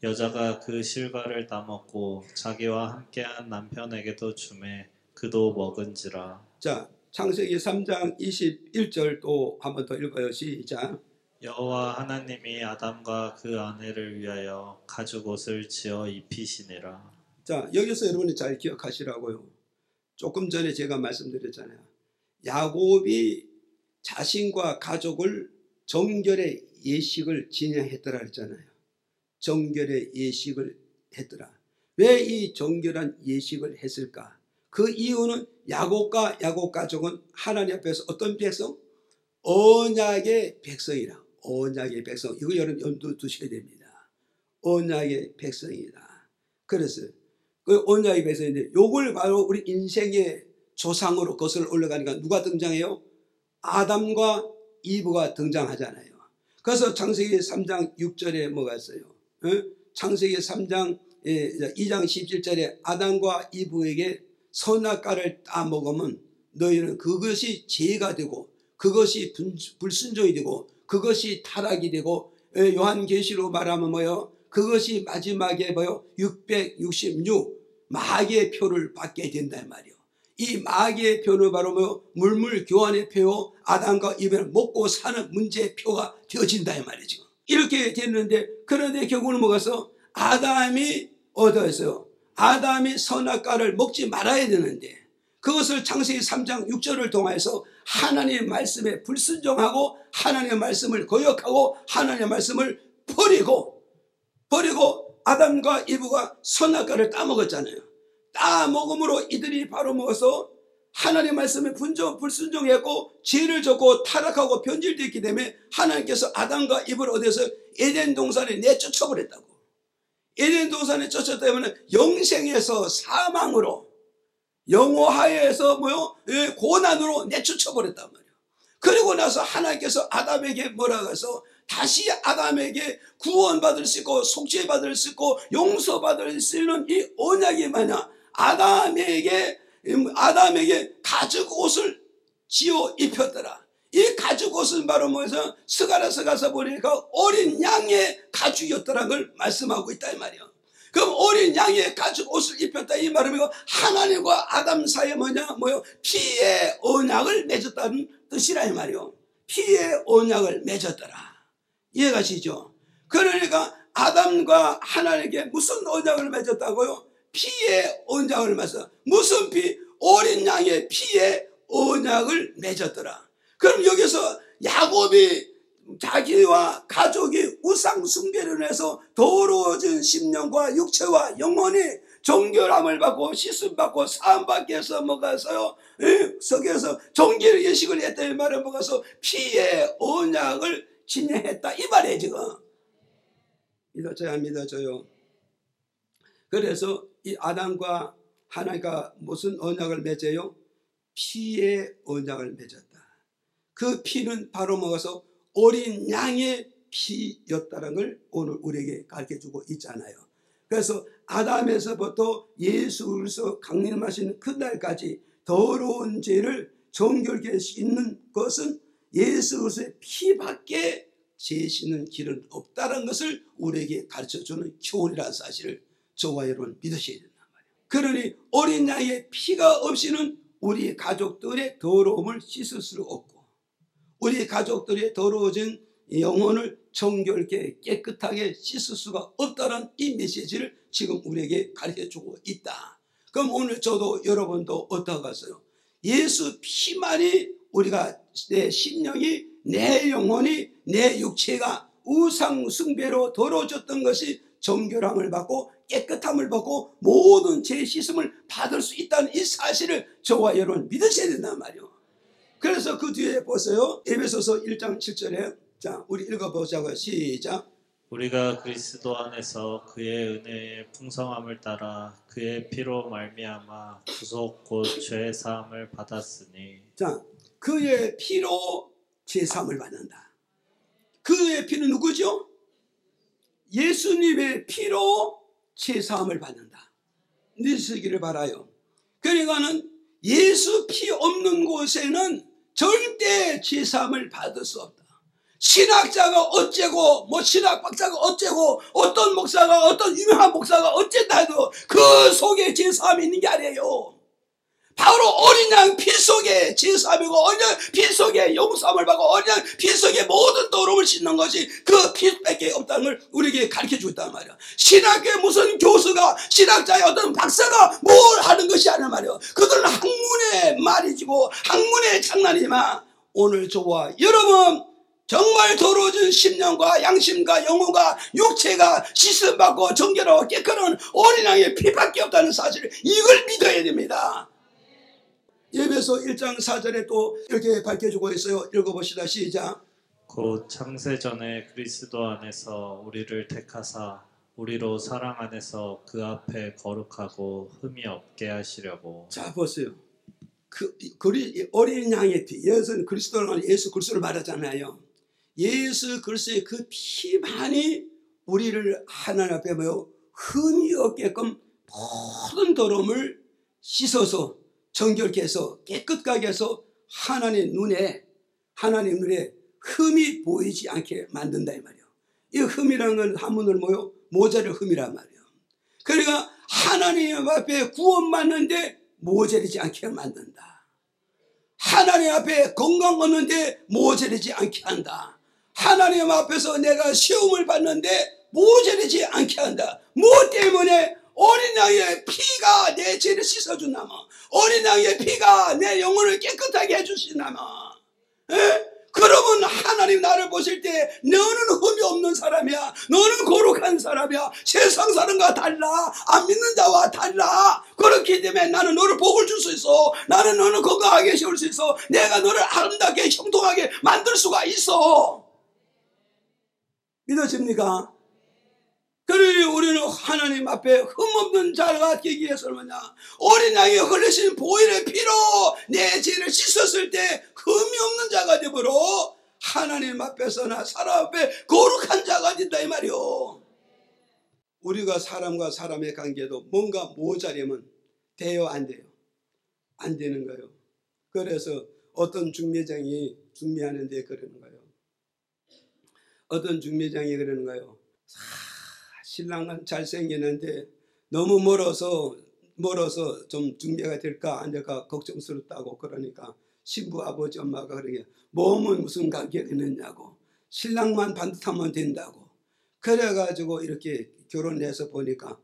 여자가 그 실과를 따먹고 자기와 함께한 남편에게도 주매 그도 먹은지라. 자, 창세기 3장 21절 또 한 번 더 읽어요. 시작. 여호와 하나님이 아담과 그 아내를 위하여 가죽옷을 지어 입히시니라. 자, 여기서 여러분이 잘 기억하시라고요. 조금 전에 제가 말씀드렸잖아요. 야곱이 자신과 가족을 정결의 예식을 진행했더라 했잖아요. 정결의 예식을 했더라. 왜 이 정결한 예식을 했을까? 그 이유는 야곱과 야곱 가족은 하나님 앞에서 어떤 백성? 언약의 백성이라. 언약의 백성. 이거 여러분 염두 두셔야 됩니다. 언약의 백성이다. 그래서 그 언약의 백성인데 요걸 바로 우리 인생의 조상으로 거슬러 올라가니까 누가 등장해요? 아담과 이브가 등장하잖아요. 그래서 창세기 3장 6절에 뭐가 있어요? 창세기 3장 2장 17절에 아담과 이브에게 선악과를 따먹으면 너희는 그것이 죄가 되고 그것이 불순종이 되고 그것이 타락이 되고 요한계시로 말하면 뭐요? 그것이 마지막에 뭐요? 666 마귀의 표를 받게 된단 말이에요. 이 마귀의 표는 바로 뭐요? 물물교환의 표, 아담과 이브를 먹고 사는 문제의 표가 되어진다 이 말이죠. 이렇게 됐는데 그런데 결국은 뭐가서 아담이 얻어있어요. 아담이 선악과를 먹지 말아야 되는데 그것을 창세기 3장 6절을 통해서 하나님의 말씀에 불순종하고 하나님의 말씀을 거역하고 하나님의 말씀을 버리고 아담과 이브가 선악과를 따먹었잖아요. 따먹음으로 이들이 바로 먹어서 하나님의 말씀에 불순종했고 죄를 졌고 타락하고 변질됐기 때문에 하나님께서 아담과 이브를 어디서 에덴 동산에 내쫓아버렸다고. 에덴 동산에 쫓았다 때문에 영생에서 사망으로 영호하에서 뭐요? 고난으로 내쫓아버렸단 말이에요. 그리고 나서 하나님께서 아담에게 뭐라고 해서 다시 아담에게 구원받을 수 있고 속죄받을 수 있고 용서받을 수 있는 이 언약이 뭐냐? 아담에게 가죽 옷을 지어 입혔더라. 이 가죽 옷은 바로 뭐해서 스가랴서 가서 보니까 어린 양의 가죽이었더라는 걸 말씀하고 있다 이 말이에요. 그럼 어린 양의 가죽 옷을 입혔다 이 말은 이거 하나님과 아담 사이에 뭐요? 피의 언약을 맺었다는 뜻이라 이 말이요. 피의 언약을 맺었더라. 이해가시죠? 그러니까 아담과 하나님께 무슨 언약을 맺었다고요? 피의 언약을 맺었다. 무슨 피? 어린 양의 피의 언약을 맺었더라. 그럼 여기서 야곱이 자기와 가족이 우상 숭배를 해서 더러워진 심령과 육체와 영혼이 정결함을 받고 씻음 받고 사함 받기 위해서 먹어서요, 석에서 정결 예식을 했다 이 말을 먹어서 피의 언약을 진행했다 이 말이에요. 지금 믿어져야 안 믿어져요? 그래서 이 아담과 하나님과 무슨 언약을 맺어요? 피의 언약을 맺었다. 그 피는 바로 먹어서 어린 양의 피였다는 걸 오늘 우리에게 가르쳐주고 있잖아요. 그래서 아담에서부터 예수 그리스도 강림하신 그날까지 더러운 죄를 정결케 씻는 것은 예수 그리스도의 피밖에 죄 씻는 길은 없다는 것을 우리에게 가르쳐주는 교훈이라는 사실을 저와 여러분 믿으셔야 된단 말이에요. 그러니 어린 양의 피가 없이는 우리 가족들의 더러움을 씻을 수 없고 우리 가족들의 더러워진 영혼을 정결케 깨끗하게 씻을 수가 없다는 이 메시지를 지금 우리에게 가르쳐주고 있다. 그럼 오늘 저도 여러분도 어떡하겠어요? 예수 피만이 우리가 내 심령이 내 영혼이 내 육체가 우상 숭배로 더러워졌던 것이 정결함을 받고 깨끗함을 받고 모든 죄 씻음을 받을 수 있다는 이 사실을 저와 여러분 믿으셔야 된단 말이에요. 그래서 그 뒤에 보세요. 에베소서 1장 7절에 자 우리 읽어보자고요. 시작. 우리가 그리스도 안에서 그의 은혜의 풍성함을 따라 그의 피로 말미암아 구속 곧 죄 사함을 받았으니. 자 그의 피로 죄 사함을 받는다. 그의 피는 누구죠? 예수님의 피로 죄 사함을 받는다. 믿으시기를 바라요. 그러니까는 예수 피 없는 곳에는 절대 죄 사함을 받을 수 없다. 신학자가 어째고 뭐 신학 박사가 어째고 어떤 목사가 어떤 유명한 목사가 어쨌다 해도 그 속에 죄 사함이 있는 게 아니에요. 바로 어린 양 피 속에 죄 사함이고 어린 양 피 속에 용서함을 받고 어린 양 피 속에 모든 더러움을 씻는 것이 그 피밖에 없다는 걸 우리에게 가르쳐주고 있단 말이야. 신학교에 무슨 교수가 신학자의 어떤 박사가 뭘 하는 것이 아니란 말이야. 그들은 학문의 말이지고 학문의 장난이지만 오늘 저와 여러분 정말 더러워진 심령과 양심과 영혼과 육체가 씻음받고 정결하고 깨끗한 어린 양의 피밖에 없다는 사실을 이걸 믿어야 됩니다. 에베소 1장 4절에 또 이렇게 밝혀주고 있어요. 읽어봅시다. 시작. 곧 창세전에 그리스도 안에서 우리를 택하사 우리로 사랑 안에서 그 앞에 거룩하고 흠이 없게 하시려고. 자 보세요. 어린 양의 피, 여기서는 그리스도를 예수 그리스도를 말하잖아요. 예수 그리스도의 그 피만이 우리를 하나님 앞에 뭐요? 흠이 없게끔 모든 더러움을 씻어서 정결케 해서 깨끗하게 해서 하나님 눈에 흠이 보이지 않게 만든다 이 말이에요. 이 흠이라는 건 한문으로 뭐요? 모자랄 흠이란 말이에요. 그러니까 하나님 앞에 구원받는데 모자르지 않게 만든다. 하나님 앞에 건강 얻는데 모자르지 않게 한다. 하나님 앞에서 내가 시험을 받는데 모자르지 않게 한다. 무엇 때문에? 어린 양의 피가 내 죄를 씻어준다마, 어린 양의 피가 내 영혼을 깨끗하게 해주신다마. 그러면 하나님 나를 보실 때 너는 흠이 없는 사람이야, 너는 거룩한 사람이야, 세상 사람과 달라, 안 믿는 자와 달라. 그렇기 때문에 나는 너를 복을 줄 수 있어, 나는 너를 건강하게 세울 수 있어, 내가 너를 아름답게 형통하게 만들 수가 있어. 믿어집니까? 그러니 우리는 하나님 앞에 흠없는 자가 되기 위해서는 뭐냐? 어린 양이 흘리신 보혈의 피로 내 죄를 씻었을 때 흠이 없는 자가 되므로 하나님 앞에서나 사람 앞에 거룩한 자가 된다 이 말이요. 우리가 사람과 사람의 관계도 뭔가 모자라면 돼요 안 돼요? 안 되는 거예요. 그래서 어떤 중매장이 중매하는데 그러는 거예요. 어떤 중매장이 그러는 거예요. 신랑은 잘생기는데 너무 멀어서 좀 중매가 될까 안 될까 걱정스럽다고. 그러니까 신부 아버지 엄마가 그러게 몸은 무슨 관계가 있느냐고, 신랑만 반듯하면 된다고. 그래가지고 이렇게 결혼해서 보니까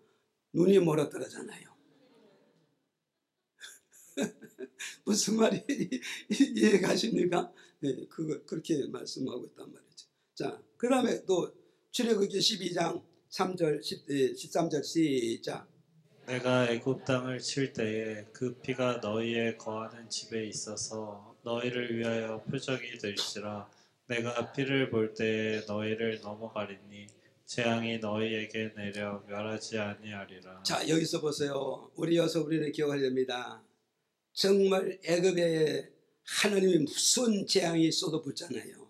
눈이 멀어떨어잖아요. 무슨 말이 이해가십니까? 네, 그렇게 말씀하고 있단 말이죠. 자, 그 다음에 또 출애굽기 12장 3절 13절 시작. 내가 애굽 땅을 칠 때에 그 피가 너희의 거하는 집에 있어서 너희를 위하여 표적이 될지라. 내가 피를 볼 때에 너희를 넘어가리니 재앙이 너희에게 내려 멸하지 아니하리라. 자, 여기서 보세요. 우리는 기억해야 됩니다. 정말 애굽에 하나님이 무슨 재앙이 쏟아붓잖아요.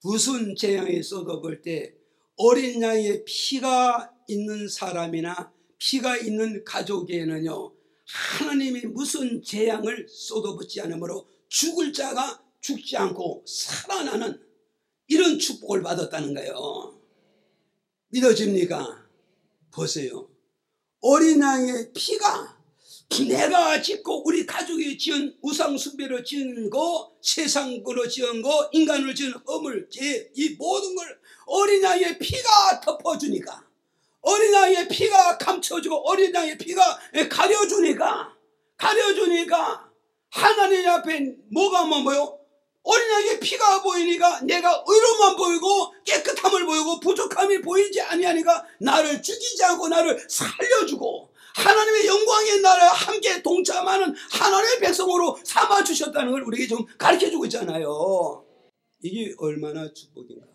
무슨 재앙이 쏟아볼 때 어린 양의 피가 있는 사람이나 피가 있는 가족에는요, 하나님이 무슨 재앙을 쏟아붓지 않으므로 죽을 자가 죽지 않고 살아나는 이런 축복을 받았다는 거예요. 믿어집니까? 보세요. 어린 양의 피가 내가 짓고 우리 가족이 지은 우상 숭배로 지은 거, 세상으로 지은 거, 인간으로 지은 허물, 죄, 이 모든 걸 어린 양의 피가 덮어주니까, 어린 양의 피가 감춰주고 어린 양의 피가 가려주니까 하나님 앞에 뭐가 뭐요? 어린 양의 피가 보이니까 내가 의로만 보이고 깨끗함을 보이고 부족함이 보이지 아니하니까 나를 죽이지 않고 나를 살려주고 하나님의 영광에 나를 함께 동참하는 하나님의 백성으로 삼아주셨다는 걸 우리에게 좀 가르쳐주고 있잖아요. 이게 얼마나 축복인가.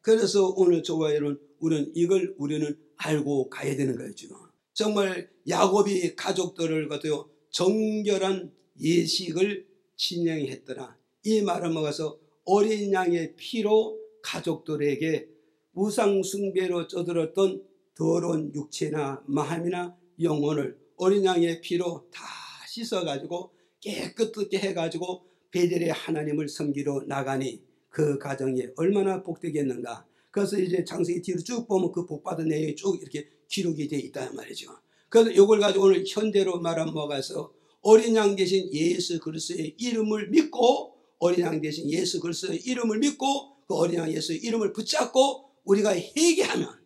그래서 오늘 저와 여러분, 우리는 알고 가야 되는 거예요. 지금 정말 야곱이 가족들을 갖다요 정결한 예식을 진행했더라. 이 말을 먹어서 어린 양의 피로 가족들에게 우상 숭배로 쪄들었던 더러운 육체나 마음이나 영혼을 어린 양의 피로 다 씻어가지고 깨끗하게 해가지고 베델의 하나님을 섬기러 나가니 그 가정이 얼마나 복되겠는가. 그래서 이제 창세기 뒤로 쭉 보면 그 복받은 내용이 쭉 이렇게 기록이 되어 있단 말이죠. 그래서 이걸 가지고 오늘 현대로 말아먹어서 어린 양 대신 예수 그리스도의 이름을 믿고, 어린 양 대신 예수 그리스도의 이름을 믿고 그 어린 양 예수의 이름을 붙잡고 우리가 회개하면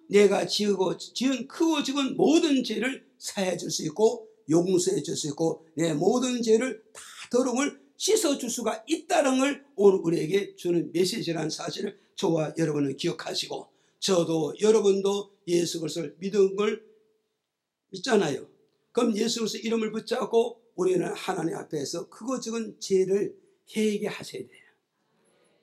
내가 지은 크고 작은 모든 죄를 사해 줄 수 있고 용서해 줄 수 있고 내 모든 죄를 다 더러움을 씻어 줄 수가 있다는 걸 오늘 우리에게 주는 메시지라는 사실을 저와 여러분은 기억하시고, 저도 여러분도 예수 그리스도를 믿은 걸 믿잖아요. 그럼 예수 그리스도 이름을 붙잡고 우리는 하나님 앞에서 크고 작은 죄를 회개하셔야 돼요.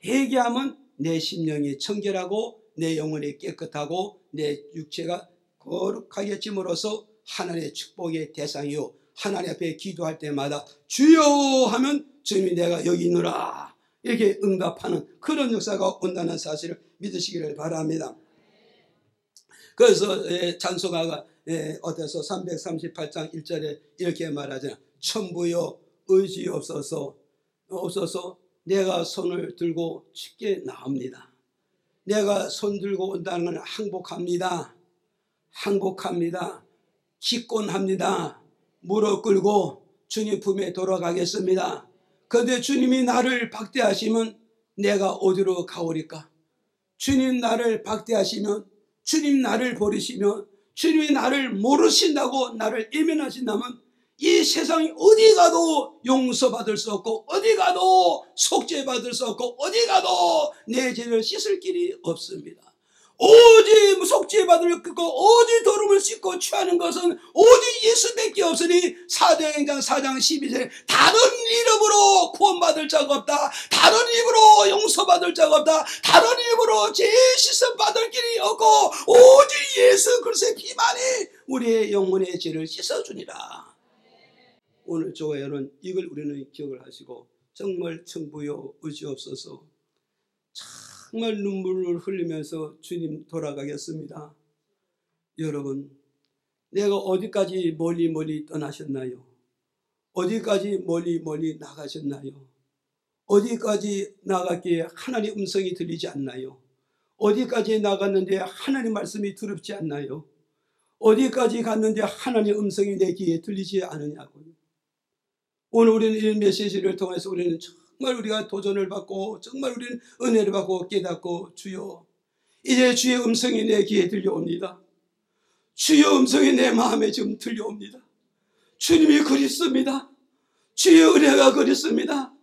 회개하면 내 심령이 청결하고 내 영혼이 깨끗하고 내 육체가 거룩하게 짐으로써 하나님의 축복의 대상이요, 하나님 앞에 기도할 때마다 주여 하면 주님이 내가 여기 있노라 이렇게 응답하는 그런 역사가 온다는 사실을 믿으시기를 바랍니다. 그래서 찬송가가 어때서 338장 1절에 이렇게 말하잖아요. 천부여 의지없어서 내가 손을 들고 쉽게 나옵니다. 내가 손 들고 온다는 건 항복합니다. 기권합니다. 무릎 꿇고 주님 품에 돌아가겠습니다. 그런데 주님이 나를 박대하시면 내가 어디로 가오리까? 주님 나를 박대하시면, 주님 나를 버리시면, 주님이 나를 모르신다고 나를 외면하신다면 이 세상이 어디 가도 용서받을 수 없고 어디 가도 속죄받을 수 없고 어디 가도 내 죄를 씻을 길이 없습니다. 오직 속죄받을 거, 오직 더러움을 씻고 취하는 것은 오직 예수밖에 없으니 사도행전 4장 12절에 다른 이름으로 구원받을 자가 없다. 다른 이름으로 용서받을 자가 없다. 다른 이름으로 죄 씻음 받을 길이 없고 오직 예수 그리스도의 피만이 우리의 영혼의 죄를 씻어주니라. 오늘 저와 여러분, 이걸 우리는 기억을 하시고 정말 천부여 의지없어서 정말 눈물을 흘리면서 주님 돌아가겠습니다. 여러분, 내가 어디까지 멀리 떠나셨나요? 어디까지 멀리 나가셨나요? 어디까지 나갔기에 하나님의 음성이 들리지 않나요? 어디까지 나갔는데 하나님 말씀이 두렵지 않나요? 어디까지 갔는데 하나님의 음성이 내 귀에 들리지 않으냐고요. 오늘 우리는 이 메시지를 통해서 우리는 정말 우리가 도전을 받고 정말 우리는 은혜를 받고 깨닫고 주여 이제 주의 음성이 내 귀에 들려옵니다. 주의 음성이 내 마음에 지금 들려옵니다. 주님이 그립습니다. 주의 은혜가 그립습니다.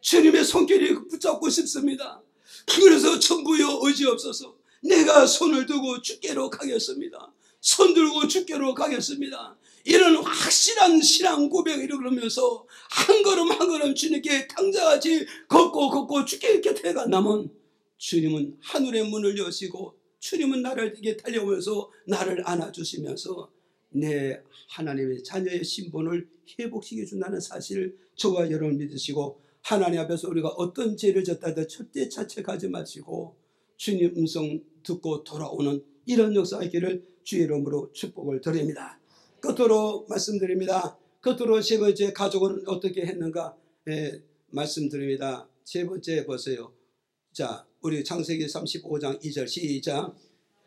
주님의 손길이 붙잡고 싶습니다. 그래서 천부여 의지없어서 내가 손을 들고 주께로 가겠습니다. 손 들고 주께로 가겠습니다. 이런 확실한 신앙 고백을 이루면서 한 걸음 한 걸음 주님께 당자같이 걷고 주께 곁에 간다면 주님은 하늘의 문을 여시고 주님은 나를 이렇게 달려오면서 나를 안아주시면서 내 하나님의 자녀의 신분을 회복시켜 준다는 사실을 저와 여러분 믿으시고 하나님 앞에서 우리가 어떤 죄를 졌다도 절대 자책하지 마시고 주님 음성 듣고 돌아오는 이런 역사가 있기를 주의 이름으로 축복을 드립니다. 끝으로 말씀드립니다. 끝으로 세 번째 가족은 어떻게 했는가 말씀드립니다. 세 번째 보세요. 자, 우리 창세기 35장 2절 시작.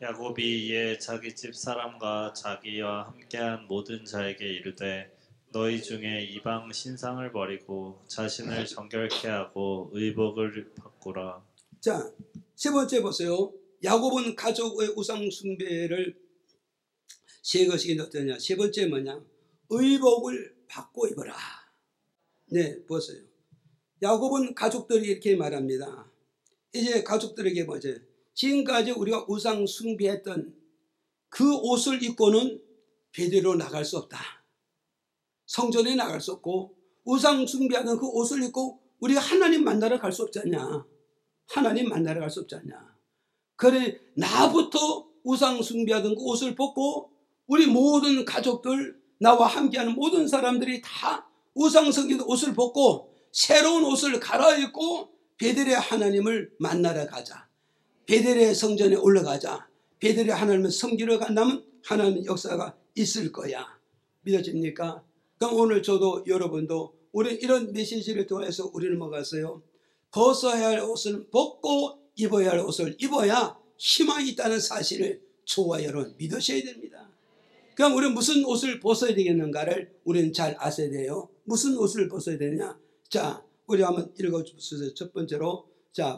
야곱이 이에 자기 집 사람과 자기와 함께한 모든 자에게 이르되 너희 중에 이방 신상을 버리고 자신을 정결케 하고 의복을 바꾸라. 자, 세 번째 보세요. 야곱은 가족의 우상 숭배를 세 것이 어떠냐. 세 번째 뭐냐? 의복을 바꿔 입어라. 네, 보세요. 야곱은 가족들이 이렇게 말합니다. 이제 가족들에게 뭐죠? 지금까지 우리가 우상 숭배했던 그 옷을 입고는 베드로 나갈 수 없다. 성전에 나갈 수 없고 우상 숭배하던 그 옷을 입고 우리가 하나님 만나러 갈 수 없지 않냐. 하나님 만나러 갈 수 없지 않냐. 그래 나부터 우상 숭배하던 그 옷을 벗고 우리 모든 가족들 나와 함께하는 모든 사람들이 다 우상 섬기는 옷을 벗고 새로운 옷을 갈아입고 베들의 하나님을 만나러 가자. 베들의 성전에 올라가자. 베들의 하나님을 섬기러 간다면 하나님의 역사가 있을 거야. 믿어집니까? 그럼 오늘 저도 여러분도 우리 이런 메시지를 통해서 우리는 뭐가 있어요? 벗어야 할 옷을 벗고 입어야 할 옷을 입어야 희망이 있다는 사실을 저와 여러분 믿으셔야 됩니다. 그럼 우리는 무슨 옷을 벗어야 되겠는가를 우리는 잘 아셔야 돼요. 무슨 옷을 벗어야 되느냐? 자, 우리 한번 읽어주세요. 첫 번째로 자,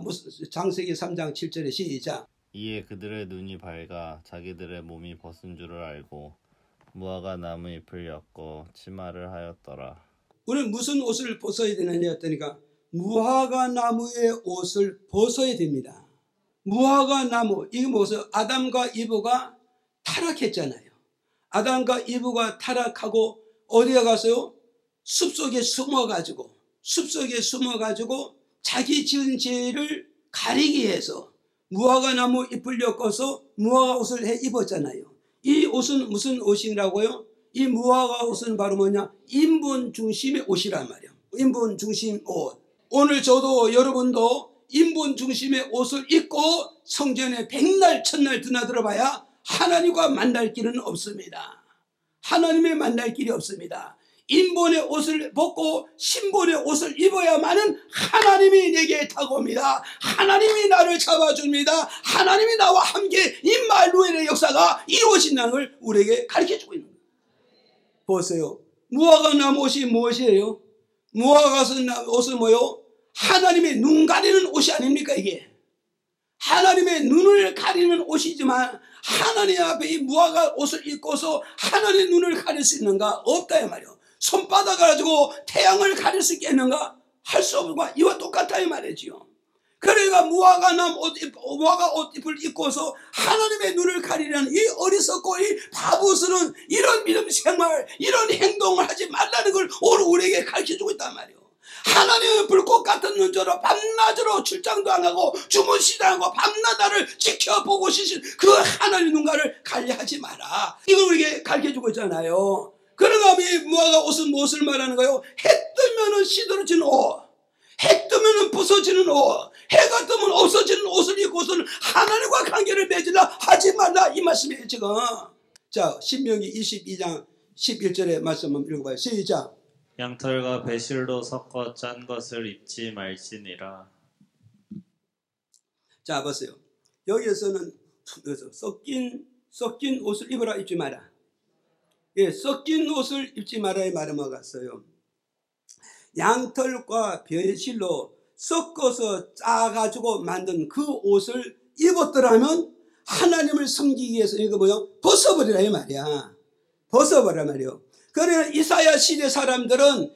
창세기 3장 7절에 시작. 이에 그들의 눈이 밝아 자기들의 몸이 벗은 줄을 알고 무화과 나무 잎을 엮고 치마를 하였더라. 우리는 무슨 옷을 벗어야 되느냐 했더니까 무화과 나무의 옷을 벗어야 됩니다. 무화과 나무, 이게 무엇이요? 아담과 이브가 타락했잖아요. 아담과 이브가 타락하고 어디에 가서요? 숲속에 숨어가지고 자기 지은 죄를 가리기 위해서 무화과 나무 잎을 엮어서 무화과 옷을 해 입었잖아요. 이 옷은 무슨 옷이라고요? 이 무화과 옷은 바로 뭐냐? 인본 중심의 옷이란 말이에요. 인본 중심 옷. 오늘 저도 여러분도 인본 중심의 옷을 입고 성전에 백날 천날 드나들어 봐야 하나님과 만날 길은 없습니다. 하나님의 만날 길이 없습니다. 인본의 옷을 벗고 신본의 옷을 입어야만은 하나님이 내게 다가옵니다. 하나님이 나를 잡아줍니다. 하나님이 나와 함께 임마누엘의 역사가 이루어진다는 걸 우리에게 가르쳐주고 있는 거예요. 보세요. 무화과 나무 옷이 무엇이에요? 무화과 옷은 뭐요? 하나님의 눈 가리는 옷이 아닙니까 이게? 하나님의 눈을 가리는 옷이지만 하나님 앞에 이 무화과 옷을 입고서 하나님의 눈을 가릴 수 있는가? 없다 이 말이요. 손바닥 가지고 태양을 가릴 수 있겠는가? 할 수 없고 이와 똑같다 이 말이지요. 그러니까 무화과 옷을 입고서 하나님의 눈을 가리려는 이 어리석고 이 바보스러운 이런 믿음 생활, 이런 행동을 하지 말라는 걸 오늘 우리에게 가르쳐주고 있단 말이에요. 하나님의 불꽃 같은 눈으로 밤낮으로 출장도 안 하고 주무시도 않고 밤낮 나를 지켜보고 계신 그 하나님의 눈가를 관리하지 마라. 이걸 우리에게 가르쳐주고 있잖아요. 그러나 이 무화과 옷은 무엇을 말하는 거예요? 해 뜨면은 시들어지는 옷, 해 뜨면은 부서지는 옷, 해가 뜨면 없어지는 옷을 입고서는 하나님과 관계를 맺으라 하지 말라 이 말씀이에요 지금. 자, 신명기 22장 11절의 말씀 한번 읽어봐요. 시작. 양털과 배실로 섞어 짠 것을 입지 말지니라. 자, 보세요. 여기에서는 섞인 옷을 입어라, 입지 마라. 예, 섞인 옷을 입지 마라의 말은 뭐가 갔어요? 양털과 배실로 섞어서 짜가지고 만든 그 옷을 입었더라면 하나님을 섬기기 위해서 이거 뭐요? 벗어버리라 이 말이야. 벗어버리라 말이요. 그러나 이사야 시대 사람들은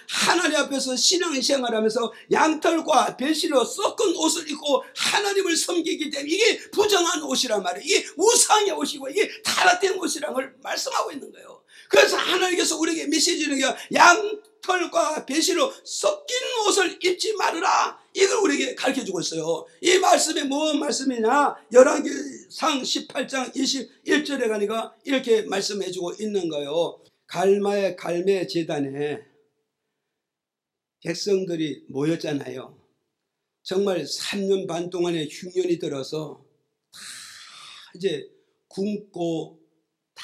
하나님 앞에서 신앙생활하면서 양털과 배실로 섞은 옷을 입고 하나님을 섬기기 때문에 이게 부정한 옷이란 말이에요. 이게 우상의 옷이고 이게 타락된 옷이라는 걸 말씀하고 있는 거예요. 그래서 하나님께서 우리에게 메시지는 양털과 배실로 섞인 옷을 입지 말으라, 이걸 우리에게 가르쳐주고 있어요. 이 말씀이 무슨 말씀이냐? 열왕기상 18장 21절에 가니까 이렇게 말씀해주고 있는 거예요. 갈마의 갈매 제단에 백성들이 모였잖아요. 정말 3년 반 동안의 흉년이 들어서 다 이제 굶고 다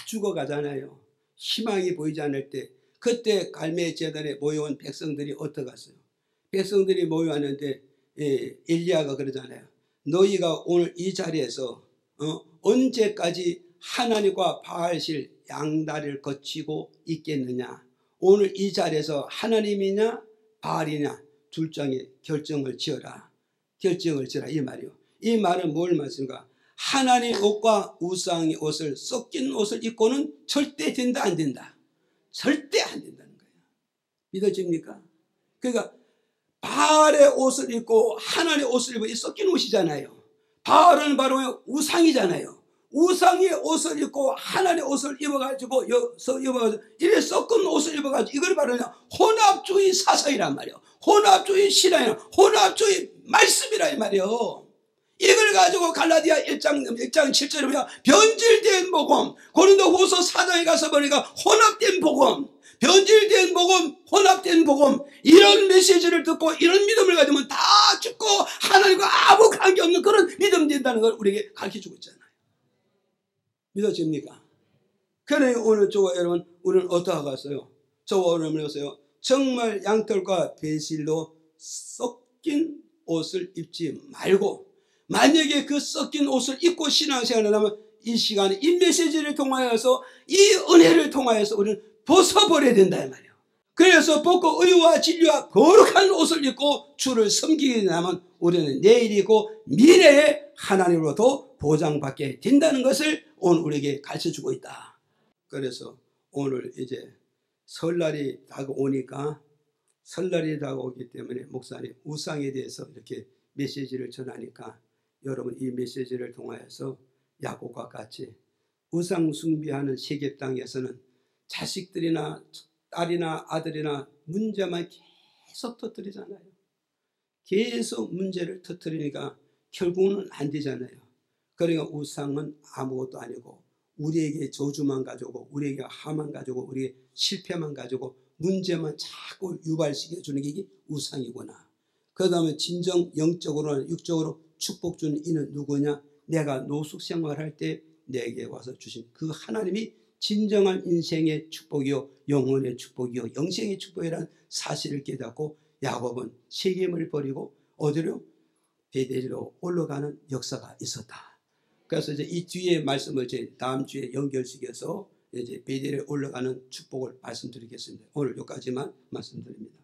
죽어가잖아요. 희망이 보이지 않을 때, 그때 갈매 제단에 모여온 백성들이 어떡했어요? 백성들이 모여왔는데 엘리야가 그러잖아요. 너희가 오늘 이 자리에서 언제까지 하나님과 바알실 양다리를 거치고 있겠느냐? 오늘 이 자리에서 하나님이냐 바알이냐 둘 중에 결정을 지어라. 결정을 지어라 이 말이요. 이 말은 뭘 말씀인가? 하나님 옷과 우상의 옷을 섞인 옷을 입고는 절대 된다 안 된다? 절대 안 된다는 거예요. 믿어집니까? 그러니까 바알의 옷을 입고 하나님의 옷을 입고 섞인 옷이잖아요. 바알은 바로 우상이잖아요. 우상의 옷을 입고 하나님의 옷을 입어가지고 이래 섞은 옷을 입어가지고 이걸 바로 혼합주의 사상이란 말이에요. 혼합주의 신앙이란 혼합주의 말씀이란 말이에요. 이걸 가지고 갈라디아 1장 7절에 보면 변질된 복음, 고린도후서 4장에 가서 보니까 혼합된 복음, 변질된 복음, 혼합된 복음, 이런 메시지를 듣고 이런 믿음을 가지면 다 죽고 하나님과 아무 관계없는 그런 믿음 된다는 걸 우리에게 가르쳐주고 있잖아요. 믿어집니까? 그래 오늘 저와 여러분 우리는 어떠하고 왔어요? 저와 여러분 보세요. 정말 양털과 배실로 섞인 옷을 입지 말고, 만약에 그 섞인 옷을 입고 신앙생활을 하면 이 시간에 이 메시지를 통하여서 이 은혜를 통하여서 우리는 벗어버려야 된다 이 말이에요. 그래서 벗고 의와 진리와 거룩한 옷을 입고 주를 섬기게 되면 우리는 내일이고 미래에 하나님으로부터 보장받게 된다는 것을 오늘 우리에게 가르쳐주고 있다. 그래서 오늘 이제 설날이 다가오니까, 설날이 다가오기 때문에 목사님 우상에 대해서 이렇게 메시지를 전하니까 여러분 이 메시지를 통하여서 야곱과 같이 우상 숭배하는 세계 땅에서는 자식들이나 딸이나 아들이나 문제만 계속 터뜨리잖아요. 계속 문제를 터뜨리니까 결국은 안 되잖아요. 그러니까 우상은 아무것도 아니고 우리에게 저주만 가지고 우리에게 화만 가지고 우리에게 실패만 가지고 문제만 자꾸 유발시켜주는 게 이게 우상이구나. 그 다음에 진정 영적으로나 육적으로 축복 주는 이는 누구냐? 내가 노숙 생활할 때 내게 와서 주신 그 하나님이 진정한 인생의 축복이요 영혼의 축복이요 영생의 축복이라는 사실을 깨닫고 야곱은 세겜을 버리고 어디로? 베델로 올라가는 역사가 있었다. 그래서 이제 이 뒤에 말씀을 이제 다음 주에 연결시켜서 이제 베델에 올라가는 축복을 말씀드리겠습니다. 오늘 여기까지만 말씀드립니다.